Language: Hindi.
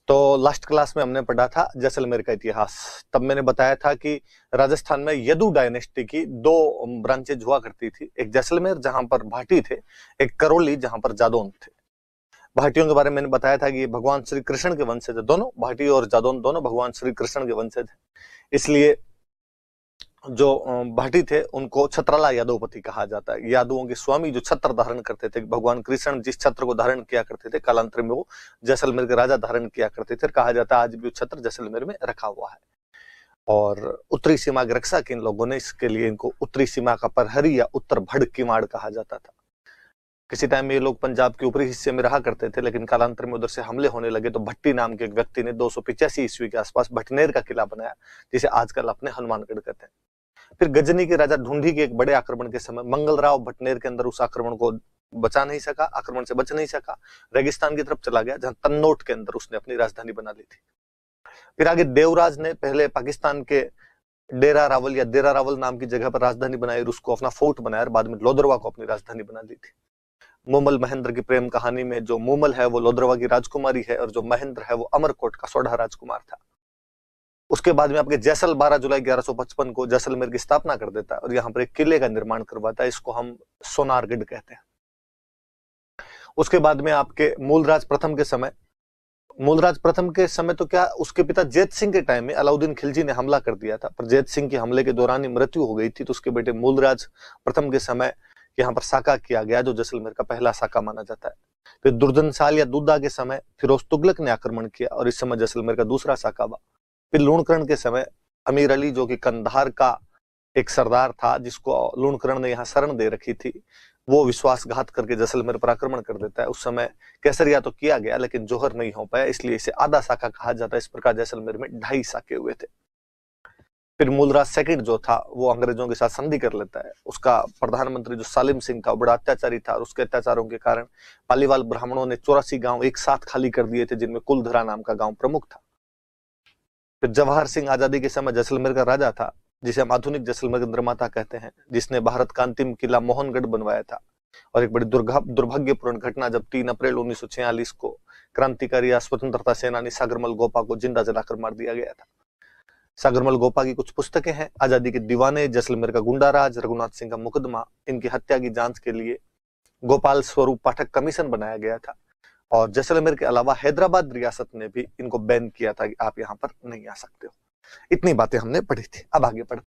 तो लास्ट क्लास में हमने पढ़ा था जैसलमेर का इतिहास। तब मैंने बताया था कि राजस्थान में यदु डायनेस्टी की दो ब्रांचेज हुआ करती थी, एक जैसलमेर जहां पर भाटी थे, एक करौली जहां पर जादौन थे। भाटियों के बारे में मैंने बताया था कि ये भगवान श्री कृष्ण के वंशज थे, दोनों भाटी और जादौन दोनों भगवान श्री कृष्ण के वंशज थे। इसलिए जो भाटी थे उनको छत्रला यादवपति कहा जाता है। यादवों के स्वामी जो छत्र धारण करते थे, भगवान कृष्ण जिस छत्र को धारण किया करते थे, कालांतर में वो जैसलमेर के राजा धारण किया करते थे। कहा जाता है आज भी वो छत्र जैसलमेर में रखा हुआ है। और उत्तरी सीमा की रक्षा की इन लोगों ने, इसके लिए इनको उत्तरी सीमा का प्रहरी या उत्तर भड़ किवाड़ कहा जाता था। किसी टाइम में ये लोग पंजाब के ऊपरी हिस्से में रहा करते थे, लेकिन कालांतर में उधर से हमले होने लगे तो भट्टी नाम के एक व्यक्ति ने 285 ईस्वी के आसपास भटनेर का किला बनाया, जिसे आजकल अपने हनुमानगढ़ कहते हैं। फिर गजनी के राजा ढूंढी के एक बड़े आक्रमण के समय मंगलराव भटनेर के अंदर उस आक्रमण को बचा नहीं सका, आक्रमण से बच नहीं सका, रेगिस्तान की तरफ चला गया, जहां तन्नोट के अंदर उसने अपनी राजधानी बना ली थी। फिर आगे देवराज ने पहले पाकिस्तान के डेरा रावल या देरा रावल नाम की जगह पर राजधानी बनाई और उसको अपना फोर्ट बनाया, और बाद में लोदरवा को अपनी राजधानी बना ली थी। मूमल महेंद्र की प्रेम कहानी में जो मूमल है वो लोदरवा की राजकुमारी है, और जो महेंद्र है वो अमरकोट का सोढ़ा राजकुमार था। उसके बाद में आपके जैसल 12 जुलाई 1155 को जैसलमेर की स्थापना कर देता है और यहाँ पर एक किले का निर्माण करवाता है, इसको हम सोनारगढ़ कहते हैं। उसके बाद में आपके मूलराज प्रथम के समय तो क्या, उसके पिता जैत सिंह के टाइम में अलाउद्दीन खिलजी ने हमला कर दिया था, पर जैत सिंह के हमले के दौरान ही मृत्यु हो गई थी। तो उसके बेटे मूलराज प्रथम के समय यहाँ पर साका किया गया, जो जैसलमेर का पहला साका माना जाता है। फिर दुर्जनशाल या दुद्दा के समय फिरोज तुगलक ने आक्रमण किया और इस समय जैसलमेर का दूसरा साका हुआ। फिर लूणकरण के समय अमीर अली, जो कि कंधार का एक सरदार था जिसको लूणकरण ने यहाँ शरण दे रखी थी, वो विश्वासघात करके जैसलमेर पर आक्रमण कर देता है। उस समय केसरिया तो किया गया लेकिन जौहर नहीं हो पाया, इसलिए इसे आधा साका कहा जाता है। इस प्रकार जैसलमेर में 2.5 साके हुए थे। फिर मूलराज सेकंड जो था वो अंग्रेजों के साथ संधि कर लेता है। उसका प्रधानमंत्री जो सालिम सिंह था वो बड़ा अत्याचारी था, और उसके अत्याचारों के कारण पालीवाल ब्राह्मणों ने 84 गांव एक साथ खाली कर दिए थे, जिनमें कुलधरा नाम का गांव प्रमुख था। फिर जवाहर सिंह आजादी के समय जैसलमेर का राजा था, जिसे हम आधुनिक जैसलमेर का निर्माता कहते हैं, जिसने भारत का अंतिम किला मोहनगढ़ बनवाया था। और एक बड़ी दुर्भाग्यपूर्ण घटना, जब 3 अप्रैल 1946 को क्रांतिकारी या स्वतंत्रता सेनानी सागरमल गोपा को जिंदा जलाकर मार दिया गया था। सागरमल गोपा की कुछ पुस्तकें हैं, आजादी के दीवाने, जैसलमेर का गुंडाराज, रघुनाथ सिंह का मुकदमा। इनकी हत्या की जांच के लिए गोपाल स्वरूप पाठक कमीशन बनाया गया था, और जैसलमेर के अलावा हैदराबाद रियासत ने भी इनको बैन किया था कि आप यहाँ पर नहीं आ सकते हो। इतनी बातें हमने पढ़ी थी। अब आगे पढ़ते